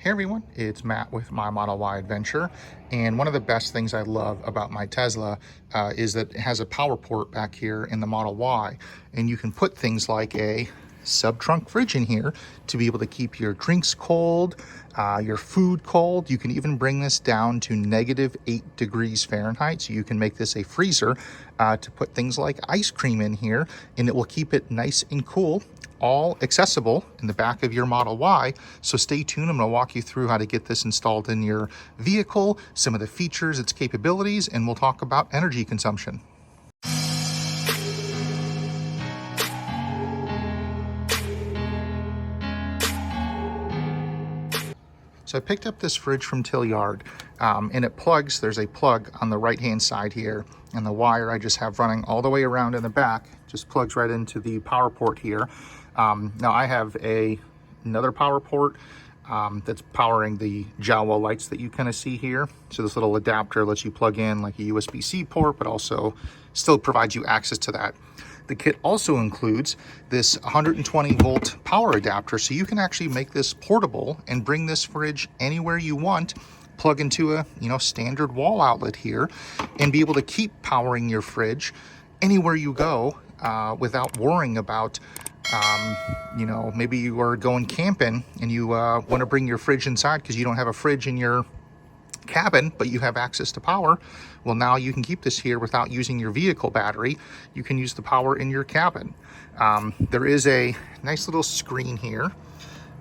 Hey everyone, it's Matt with my Model Y adventure, and one of the best things I love about my Tesla is that it has a power port back here in the Model Y, and you can put things like a sub-trunk fridge in here to be able to keep your drinks cold, your food cold. You can even bring this down to -8 degrees Fahrenheit, so you can make this a freezer to put things like ice cream in here, and it will keep it nice and cool, all accessible in the back of your Model Y. So stay tuned. I'm going to walk you through how to get this installed in your vehicle, some of the features, its capabilities, and we'll talk about energy consumption. So I picked up this fridge from Tillyard, and it plugs. There's a plug on the right hand side here, and the wire I just have running all the way around in the back just plugs right into the power port here. Now I have another power port that's powering the Jawa lights that you kind of see here. So this little adapter lets you plug in like a USB-C port, but also still provides you access to that. The kit also includes this 120 volt power adapter, so you can actually make this portable and bring this fridge anywhere you want, plug into a standard wall outlet here, and be able to keep powering your fridge anywhere you go without worrying about maybe you are going camping and you want to bring your fridge inside because you don't have a fridge in your cabin, but you have access to power. Well, now you can keep this here without using your vehicle battery. You can use the power in your cabin. There is a nice little screen here.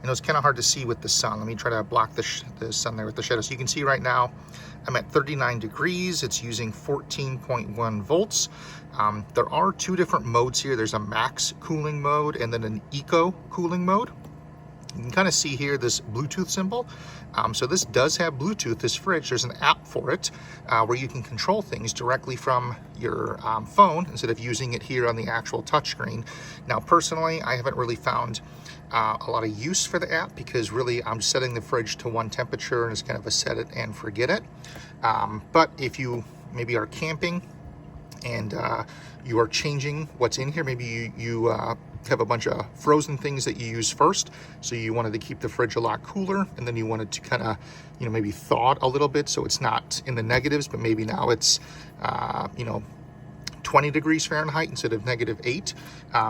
It's kind of hard to see with the sun. Let me try to block the sun there with the shadow. So you can see right now I'm at 39 degrees. It's using 14.1 volts. There are two different modes here. There's a max cooling mode and then an eco cooling mode. You can kind of see here this Bluetooth symbol. So this does have Bluetooth, this fridge. There's an app for it where you can control things directly from your phone instead of using it here on the actual touchscreen. Now, personally, I haven't really found a lot of use for the app because really I'm setting the fridge to one temperature and it's kind of a set it and forget it. But if you maybe are camping and you are changing what's in here, maybe you have a bunch of frozen things that you use first, so you wanted to keep the fridge a lot cooler, and then you wanted to kind of maybe thaw it a little bit so it's not in the negatives, but maybe now it's 20 degrees Fahrenheit instead of -8.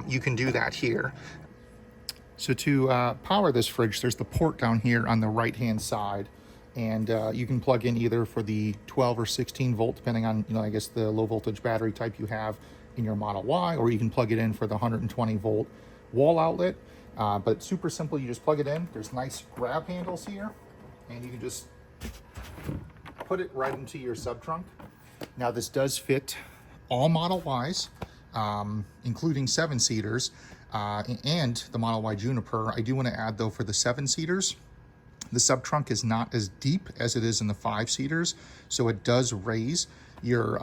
You can do that here. So to power this fridge, there's the port down here on the right hand side, and you can plug in either for the 12 or 16 volt, depending on I guess the low voltage battery type you have in your Model Y, or you can plug it in for the 120 volt wall outlet. But it's super simple. You just plug it in. There's nice grab handles here, and you can just put it right into your sub trunk. Now this does fit all Model Ys, including 7-seaters, and the Model Y Juniper. I do want to add though, for the 7-seaters, the sub trunk is not as deep as it is in the 5-seaters, so it does raise your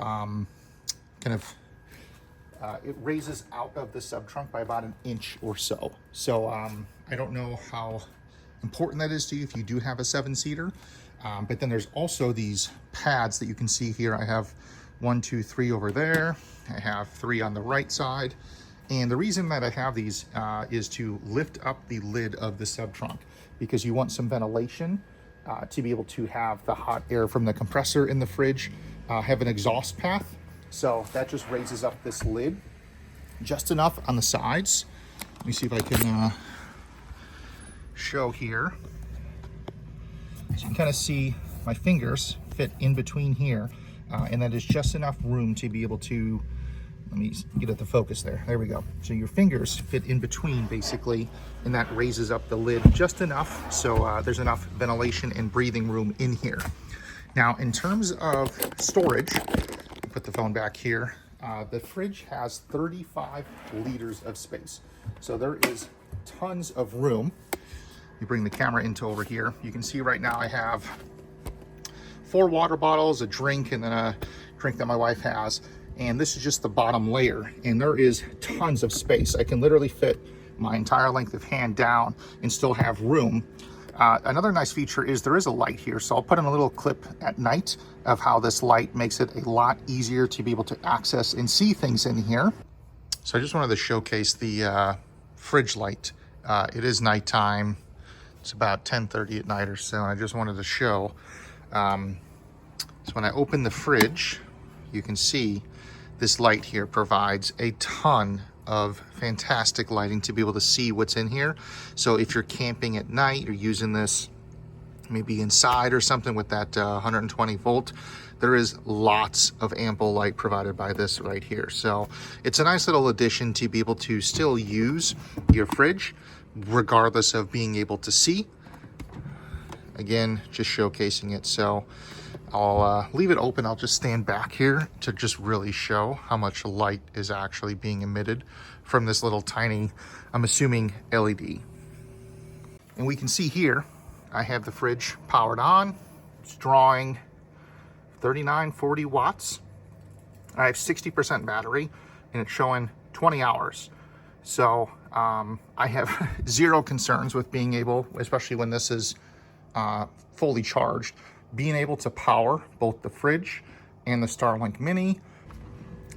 it raises out of the sub trunk by about 1 inch or so. So I don't know how important that is to you if you do have a 7-seater. But then there's also these pads that you can see here. I have 1, 2, 3 over there. I have 3 on the right side. And the reason that I have these is to lift up the lid of the sub trunk, because you want some ventilation to be able to have the hot air from the compressor in the fridge have an exhaust path. So that just raises up this lid just enough on the sides. Let me see if I can show here. So you can kind of see my fingers fit in between here, and that is just enough room to be able to, let me get at the focus there. There we go. So your fingers fit in between basically, and that raises up the lid just enough so there's enough ventilation and breathing room in here. Now, in terms of storage, put the phone back here. The fridge has 35 liters of space. So there is tons of room. You bring the camera into over here. You can see right now I have 4 water bottles, a drink, and then a drink that my wife has. And this is just the bottom layer. And there is tons of space. I can literally fit my entire length of hand down and still have room. Another nice feature is there is a light here, so I'll put in a little clip at night of how this light makes it a lot easier to be able to access and see things in here. So I just wanted to showcase the fridge light. It is nighttime. It's about 10:30 at night or so, and I just wanted to show. So when I open the fridge, you can see this light here provides a ton of fantastic lighting to be able to see what's in here. So if you're camping at night, you're using this maybe inside or something with that 120 volt, there is lots of ample light provided by this right here. So it's a nice little addition to be able to still use your fridge regardless of being able to see. Again, just showcasing it. So I'll leave it open. I'll just stand back here to just really show how much light is actually being emitted from this little tiny, I'm assuming, LED. And we can see here, I have the fridge powered on. It's drawing 39-40 watts. I have 60% battery and it's showing 20 hours. So I have zero concerns with being able, especially when this is fully charged, being able to power both the fridge and the Starlink Mini.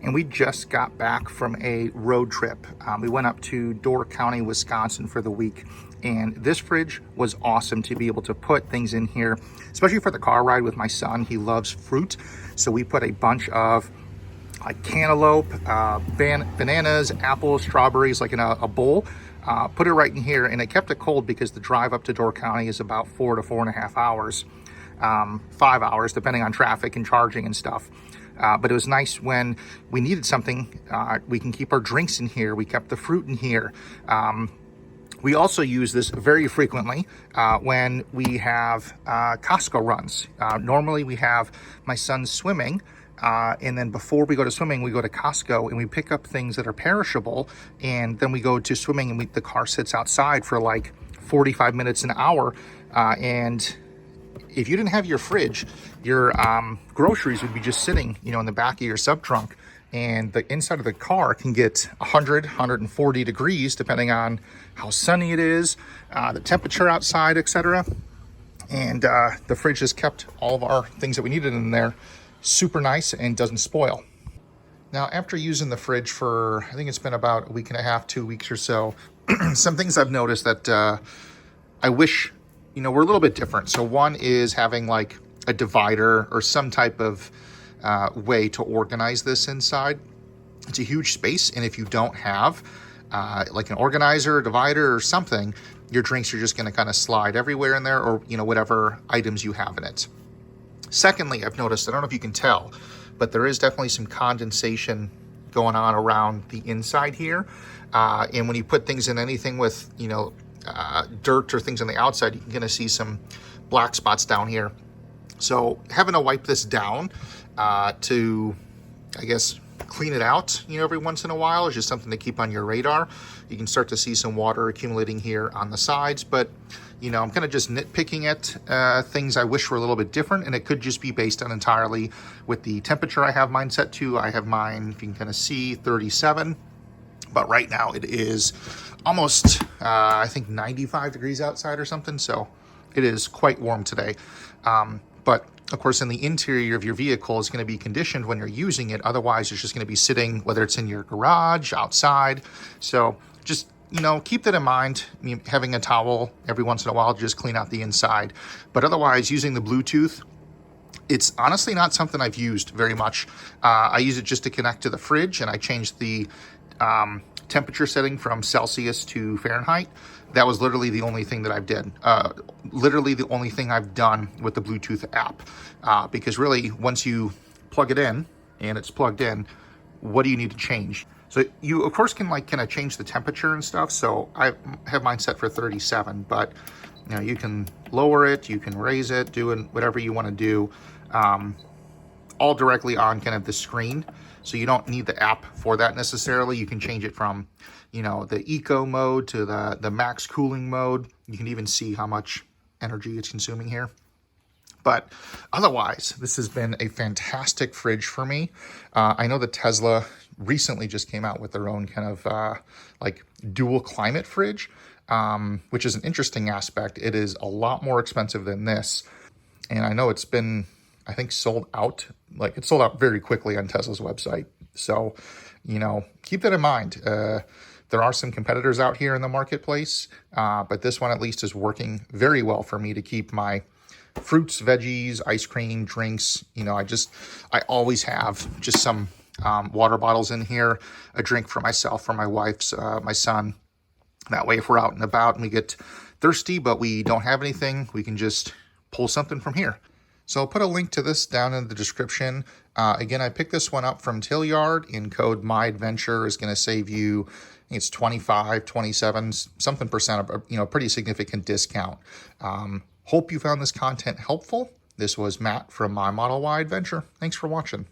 And we just got back from a road trip. We went up to Door County, Wisconsin for the week. And this fridge was awesome to be able to put things in here, especially for the car ride with my son. He loves fruit. So we put a bunch of like cantaloupe, bananas, apples, strawberries, like in a bowl. Put it right in here, and it kept it cold because the drive up to Door County is about 4 to 4.5 hours. 5 hours, depending on traffic and charging and stuff. But it was nice when we needed something. We can keep our drinks in here. We kept the fruit in here. We also use this very frequently when we have Costco runs. Normally we have my son swimming, and then before we go to swimming, we go to Costco and we pick up things that are perishable, and then we go to swimming and the car sits outside for like 45 minutes, an hour, and if you didn't have your fridge, your groceries would be just sitting, in the back of your sub trunk, and the inside of the car can get 100, 140 degrees, depending on how sunny it is, the temperature outside, etc. And the fridge has kept all of our things that we needed in there super nice and doesn't spoil. Now, after using the fridge for, I think it's been about a week and a half, 2 weeks or so, some things I've noticed that I wish we're a little bit different. So one is having like a divider or some type of way to organize this inside. It's a huge space, and if you don't have like an organizer, a divider, or something, your drinks are just going to kind of slide everywhere in there, or whatever items you have in it. Secondly, I've noticed, I don't know if you can tell, but there is definitely some condensation going on around the inside here. And when you put things in anything with, dirt or things on the outside, you're going to see some black spots down here. So having to wipe this down to, I guess, clean it out, every once in a while is just something to keep on your radar. You can start to see some water accumulating here on the sides, but, I'm kind of just nitpicking at things I wish were a little bit different, and it could just be based on entirely with the temperature I have mine set to. I have mine, if you can kind of see, 37, but right now it is almost, I think 95 degrees outside or something, so it is quite warm today. But of course, in the interior of your vehicle is going to be conditioned when you're using it. Otherwise, it's just going to be sitting, whether it's in your garage, outside. So just, keep that in mind. Having a towel every once in a while, just clean out the inside. But otherwise, using the Bluetooth, it's honestly not something I've used very much. I use it just to connect to the fridge, and I changed the temperature setting from Celsius to Fahrenheit. That was literally the only thing that I've did. Literally the only thing I've done with the Bluetooth app. Because really, once you plug it in and it's plugged in, what do you need to change? So you, of course, can kind of change the temperature and stuff. So I have mine set for 37, but you can lower it, you can raise it, do whatever you want to do, all directly on kind of the screen. So you don't need the app for that necessarily. You can change it from, the eco mode to the max cooling mode. You can even see how much energy it's consuming here. But otherwise, this has been a fantastic fridge for me. I know that Tesla recently just came out with their own kind of like dual climate fridge, which is an interesting aspect. It is a lot more expensive than this. And I know it's been, I think, sold out. Like, it sold out very quickly on Tesla's website. So, keep that in mind. There are some competitors out here in the marketplace, but this one at least is working very well for me to keep my fruits, veggies, ice cream, drinks. You know, I always have just some water bottles in here, a drink for myself, for my wife's, my son. That way, if we're out and about and we get thirsty, but we don't have anything, we can just pull something from here. So I'll put a link to this down in the description. Again, I picked this one up from Tillyard, in code MyAdventure is going to save you, I think it's 25, 27, something percent, you know, pretty significant discount. Hope you found this content helpful. This was Matt from My Model Y Adventure. Thanks for watching.